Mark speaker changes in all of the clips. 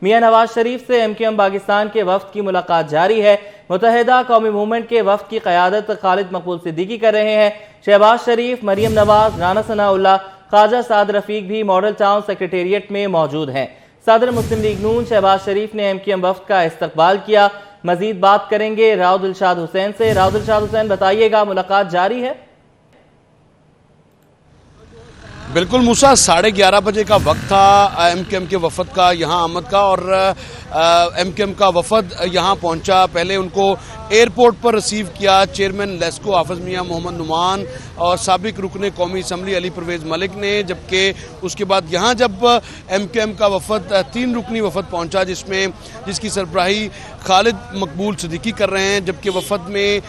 Speaker 1: میاں نواز شریف سے MQM پاکستان کے وفد کی ملاقات جاری ہے۔ متحدہ قومی موومنٹ کے وفد کی قیادت خالد مقبول صدیقی کر رہے ہیں۔ شہباز شریف، مریم نواز، رانا ثناءاللہ، خواجہ سعد رفیق بھی ماڈل ٹاؤن سیکریٹریٹ میں موجود ہیں۔ صدر مسلم لیگ نون شہباز شریف نے MQM وفد کا استقبال کیا۔ مزید بات کریں گے راؤ دلشاد حسین سے۔ راؤ دلشاد حسین، بتائیے گا ملاقات جاری ہے؟
Speaker 2: بالکل موسیٰ، 11:30 بجے کا وقت تھا MQM کے وفد کا یہاں آمد کا، اور MQM کا وفد یہاں پہنچا۔ پہلے ان کو ایئرپورٹ پر ریسیو کیا چیئرمین لیسکو حافظ میاں محمد نعمان اور سابق رکن قومی اسمبلی علی پرویز ملک نے، جبکہ اس کے بعد یہاں جب MQM کا وفد 3 رکنی وفد پہنچا جس کی سربراہی خالد مقبول صدیقی کر رہے ہیں، جبکہ وفد میں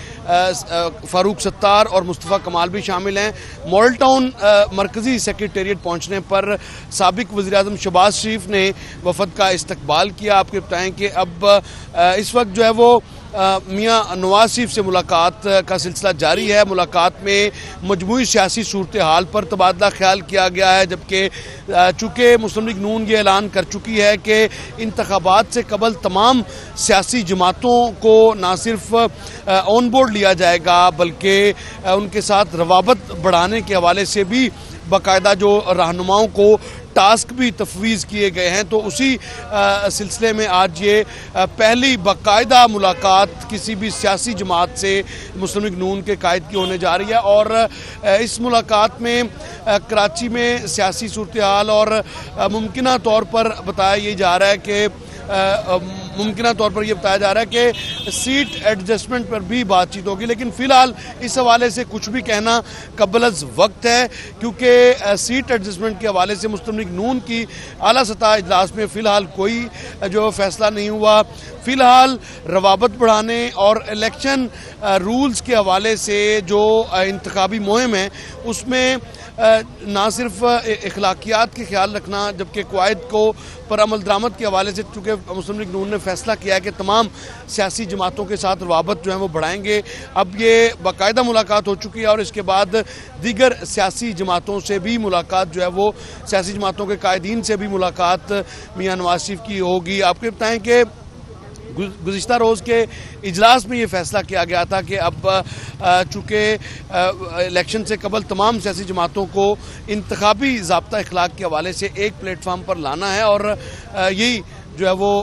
Speaker 2: فاروق ستار اور مصطفیٰ کمال بھی شامل ہیں۔ ماڈل ٹاؤن مرکزی سیکریٹریٹ پہنچنے پر سابق وزیراعظم شہباز شریف نے وفد کا استقبال کیا۔ آپ کو بتائیں کہ اب اس وقت جو ہے وہ میاں نواز شریف سے ملاقات کا سلسلہ جاری ہے۔ ملاقات میں مجموعی سیاسی صورتحال پر تبادلہ خیال کیا گیا ہے، جبکہ چونکہ مسلم لیگ نون یہ اعلان کر چکی ہے کہ انتخابات سے قبل تمام سیاسی جماعتوں کو نہ صرف آن بورڈ لیا جائے گا بلکہ ان کے ساتھ روابط بڑھانے کے حوالے سے بھی باقاعدہ جو رہنماؤں کو ٹاسک بھی تفویض کیے گئے ہیں۔ تو اسی سلسلے میں آج یہ پہلی باقاعدہ ملاقات کسی بھی سیاسی جماعت سے مسلم لیگ نون کے قائد کی ہونے جا رہی ہے، اور اس ملاقات میں کراچی میں سیاسی صورتحال اور ممکنہ طور پر بتایا یہ جا رہا ہے کہ سیٹ ایڈجسٹمنٹ پر بھی بات چیت ہوگی، لیکن فی الحال اس حوالے سے کچھ بھی کہنا قبل از وقت ہے، کیونکہ سیٹ ایڈجسٹمنٹ کے حوالے سے مسلم لیگ نون کی اعلیٰ سطح اجلاس میں فی الحال کوئی جو فیصلہ نہیں ہوا۔ فی الحال روابط بڑھانے اور الیکشن رولز کے حوالے سے جو انتخابی مہم ہے اس میں نہ صرف اخلاقیات کے خیال رکھنا، جبکہ قواعد کو پر عمل درآمد کے حوالے سے چونکہ مسلم لیگ نون نے فیصلہ کیا ہے کہ تمام سیاسی جماعتوں کے ساتھ روابط جو ہیں وہ بڑھائیں گے۔ اب یہ باقاعدہ ملاقات ہو چکی ہے، اور اس کے بعد دیگر سیاسی جماعتوں سے بھی ملاقات جو ہے وہ سیاسی جماعتوں کے قائدین سے بھی ملاقات میاں نواز شریف کی ہوگی۔ آپ کو بتائیں کہ گزشتہ روز کے اجلاس میں یہ فیصلہ کیا گیا تھا کہ اب چونکہ الیکشن سے قبل تمام سیاسی جماعتوں کو انتخابی ضابطہ اخلاق کے حوالے سے ایک پلیٹ فارم پر لانا ہے، اور یہی جو ہے وہ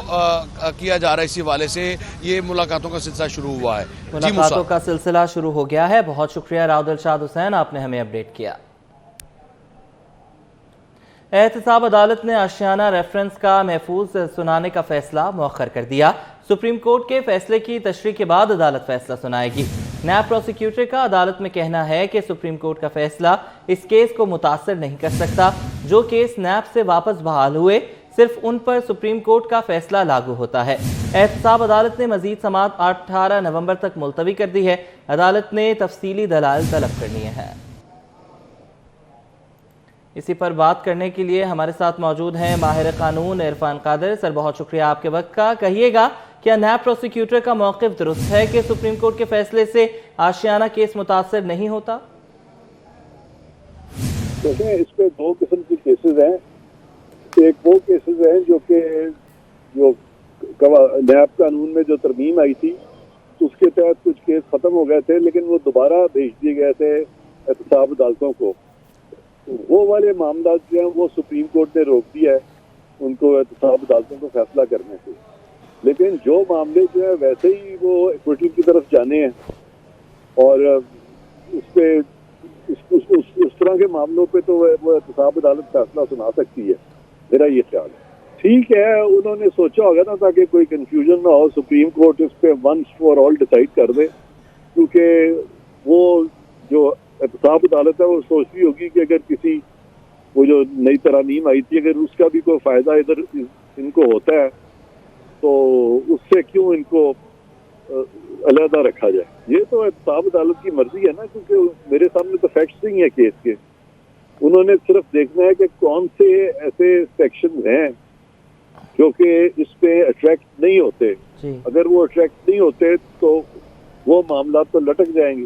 Speaker 2: کیا جا رہا ہے۔ اسی حوالے سے یہ ملاقاتوں کا سلسلہ شروع ہوا ہے۔
Speaker 1: ملاقاتوں کا سلسلہ شروع ہو گیا ہے۔ بہت شکریہ راؤ دلشاد حسین، آپ نے ہمیں اپڈیٹ کیا۔ احتساب عدالت نے آشیانہ ریفرنس کا محفوظ سنانے کا فیصلہ مؤخر کر دیا۔ سپریم کورٹ کے فیصلے کی تشریح کے بعد عدالت فیصلہ سنائے گی۔ نیب پروسیکیوٹر کا عدالت میں کہنا ہے کہ سپریم کورٹ کا فیصلہ اس کیس کو متاثر نہیں کر سکتا۔ جو کیس نیب سے واپس بحال ہوئے صرف ان پر سپریم کورٹ کا فیصلہ لاگو ہوتا ہے۔ احتساب عدالت نے مزید سماعت 18 نومبر تک ملتوی کر دی ہے۔ عدالت نے تفصیلی دلائل طلب کر لیے ہیں۔ اسی پر بات کرنے کے لیے ہمارے ساتھ موجود ہیں ماہر قانون عرفان قادر۔ سر، بہت شکریہ آپ کے وقت کا۔ کہیے گا کیا نیب پروسیکیوٹر کا موقف درست ہے کہ سپریم کورٹ کے فیصلے سے آشیانہ کیس متاثر نہیں ہوتا؟
Speaker 3: دیکھیں، اس پہ 2 قسم کی کیسز ہیں۔ ایک وہ کیسز ہیں جو نیب قانون میں جو ترمیم آئی تھی اس کے تحت کچھ کیس ختم ہو گئے تھے، لیکن وہ دوبارہ بھیج دیے گئے تھے احتساب عدالتوں کو۔ وہ والے معاملات جو ہیں وہ سپریم کورٹ نے روک دیا ہے ان کو احتساب عدالتوں کو فیصلہ کرنے سے، لیکن جو معاملے جو ہے ویسے ہی وہ ایکویٹی کی طرف جانے ہیں، اور اس طرح کے معاملوں پہ تو وہ احتساب عدالت فیصلہ سنا سکتی ہے، میرا یہ خیال ہے۔ ٹھیک ہے، انہوں نے سوچا ہوگا نا تاکہ کوئی کنفیوژن نہ ہو، سپریم کورٹ اس پہ ونس فار آل ڈیسائیڈ کر دے، کیونکہ وہ جو احتساب عدالت ہے وہ سوچتی ہوگی کہ اگر کسی وہ جو نئی ترامیم آئی تھی اگر اس کا بھی کوئی فائدہ ادھر ان کو ہوتا ہے تو اس سے کیوں ان کو علیحدہ رکھا جائے۔ یہ تو احتساب عدالت کی مرضی ہے نا، کیونکہ میرے سامنے تو فیکٹس نہیں ہے کیس کے، انہوں نے صرف دیکھنا ہے کہ کون سے ایسے سیکشن ہیں جو کہ اس پہ اٹریکٹ نہیں ہوتے۔ اگر وہ اٹریکٹ نہیں ہوتے تو وہ معاملات تو لٹک جائیں گے۔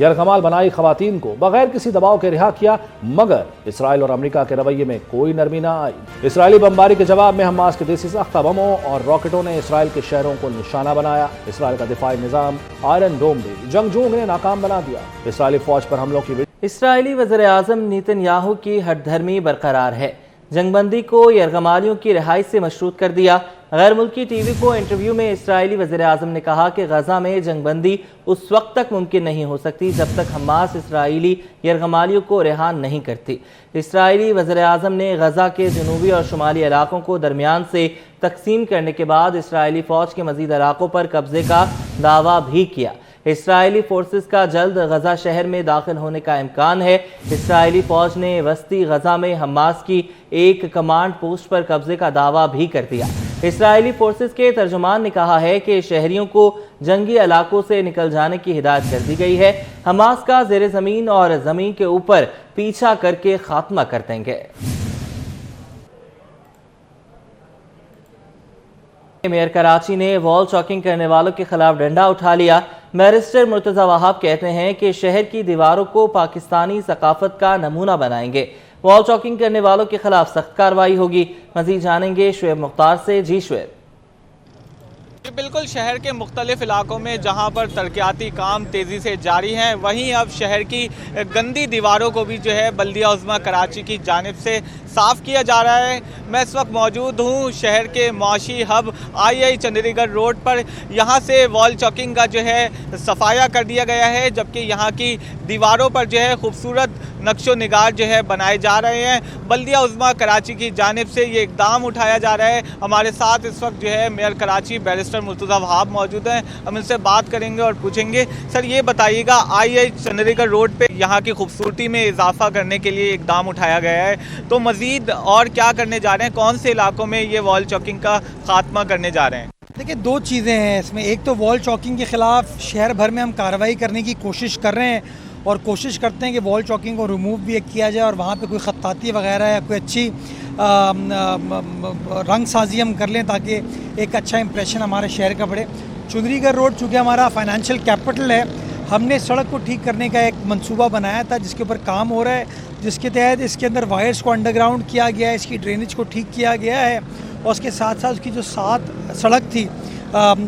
Speaker 4: یرغمال بنائی خواتین کو بغیر کسی دباؤ کے رہا کیا، مگر اسرائیل اور امریکہ کے رویے میں کوئی نرمی نہ آئی۔ اسرائیلی بمباری کے جواب میں حماس کے دیسی ساختہ بموں اور راکٹوں نے اسرائیل کے شہروں کو نشانہ بنایا۔ اسرائیل کا دفاعی نظام آئرن ڈوم بھی جنگجوؤں نے ناکام بنا دیا۔ اسرائیلی فوج پر حملوں کی
Speaker 1: اسرائیلی وزیر اعظم نیتن یاہو کی ہٹ دھرمی برقرار ہے، جنگ بندی کو یرغمالیوں کی رہائی سے مشروط کر دیا۔ غیر ملکی ٹی وی کو انٹرویو میں اسرائیلی وزیر اعظم نے کہا کہ غزہ میں جنگ بندی اس وقت تک ممکن نہیں ہو سکتی جب تک حماس اسرائیلی یرغمالیوں کو رہا نہیں کرتی۔ اسرائیلی وزیر اعظم نے غزہ کے جنوبی اور شمالی علاقوں کو درمیان سے تقسیم کرنے کے بعد اسرائیلی فوج کے مزید علاقوں پر قبضے کا دعویٰ بھی کیا۔ اسرائیلی فورسز کا جلد غزہ شہر میں داخل ہونے کا امکان ہے۔ اسرائیلی فوج نے وسطی غزہ میں حماس کی ایک کمانڈ پوسٹ پر قبضے کا دعویٰ بھی کر دیا۔ اسرائیلی فورسز کے ترجمان نے کہا ہے کہ شہریوں کو جنگی علاقوں سے نکل جانے کی ہدایت کر دی گئی ہے۔ حماس کا زیر زمین اور زمین کے اوپر پیچھا کر کے خاتمہ کر دیں گے۔ میئر کراچی نے وال چاکنگ کرنے والوں کے خلاف ڈنڈا اٹھا لیا۔ بیرسٹر مرتضی وہاب کہتے ہیں کہ شہر کی دیواروں کو پاکستانی ثقافت کا نمونہ بنائیں گے۔ وال چاکنگ کرنے والوں کے خلاف سخت کارروائی ہوگی۔ مزید جانیں گے شعیب مختار سے۔ جی شعیب۔
Speaker 5: بالکل، شہر کے مختلف علاقوں میں جہاں پر ترقیاتی کام تیزی سے جاری ہیں، وہیں اب شہر کی گندی دیواروں کو بھی جو ہے بلدیہ عظمیٰ کراچی کی جانب سے صاف کیا جا رہا ہے۔ میں اس وقت موجود ہوں شہر کے معاشی ہب آئی چندی گڑھ روڈ پر۔ یہاں سے وال چاکنگ کا جو ہے صفایا کر دیا گیا ہے، جبکہ یہاں کی دیواروں پر جو ہے خوبصورت نقش و نگار جو ہے بنائے جا رہے ہیں۔ بلدیہ عظمیٰ کراچی کی جانب سے یہ اقدام اٹھایا جا رہا ہے۔ ہمارے ساتھ اس وقت جو ہے میئر کراچی بیرسٹر مرتضی وہاب موجود ہیں، ہم ان سے بات کریں گے اور پوچھیں گے، سر یہ بتائیے گا آئی چندی گڑھ روڈ پہ یہاں کی خوبصورتی میں اضافہ کرنے کے لیے اقدام اٹھایا گیا ہے، تو مزید اور کیا کرنے جا رہے ہیں؟ کون سے علاقوں میں یہ وال چاکنگ کا خاتمہ کرنے جا رہے ہیں؟
Speaker 6: دیکھیں، دو چیزیں ہیں اس میں۔ ایک تو وال چاکنگ کے خلاف شہر بھر میں ہم کارروائی کرنے کی کوشش کر رہے ہیں اور کوشش کرتے ہیں کہ وال چاکنگ کو ریموو بھی کیا جائے اور وہاں پہ کوئی خطاطی وغیرہ یا کوئی اچھی رنگ سازی ہم کر لیں تاکہ ایک اچھا امپریشن ہمارے شہر کا پڑے۔ چندی گڑھ روڈ چونکہ ہمارا فائنینشیل کیپٹل ہے، ہم نے سڑک کو ٹھیک کرنے کا ایک منصوبہ بنایا تھا جس کے اوپر کام ہو رہا ہے، جس کے تحت اس کے اندر وائرس کو انڈر گراؤنڈ کیا گیا ہے، اس کی ڈرینیج کو ٹھیک کیا گیا ہے، اور اس کے ساتھ ساتھ اس کی جو 7 سڑک تھی،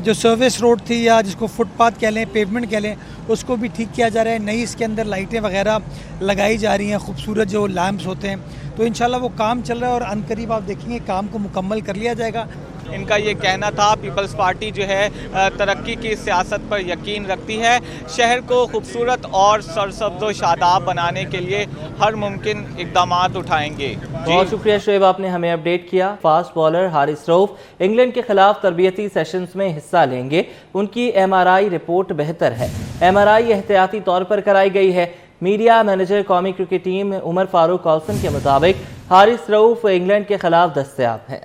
Speaker 6: جو سروس روڈ تھی یا جس کو فٹ پاتھ کہہ لیں، پیومنٹ کہہ لیں، اس کو بھی ٹھیک کیا جا رہا ہے۔ نئی اس کے اندر لائٹیں وغیرہ لگائی جا رہی ہیں، خوبصورت جو لیمپس ہوتے ہیں، تو انشاءاللہ وہ کام چل رہا ہے اور عن قریب آپ دیکھیں گے کام کو مکمل کر لیا جائے گا۔
Speaker 5: ان کا یہ کہنا تھا پیپلز پارٹی جو ہے ترقی کی سیاست پر یقین رکھتی ہے، شہر کو خوبصورت اور سرسبز و شاداب بنانے کے لیے ہر ممکن اقدامات اٹھائیں گے۔
Speaker 1: بہت شکریہ شعیب، آپ نے ہمیں اپڈیٹ کیا۔ فاسٹ بالر حارث رؤف انگلینڈ کے خلاف تربیتی سیشنز میں حصہ لیں گے۔ ان کی MRI رپورٹ بہتر ہے۔ MRI احتیاطی طور پر کرائی گئی ہے۔ میڈیا مینیجر قومی کرکٹ ٹیم عمر فاروق کالسن کے مطابق حارث رؤف انگلینڈ کے خلاف دستیاب ہے۔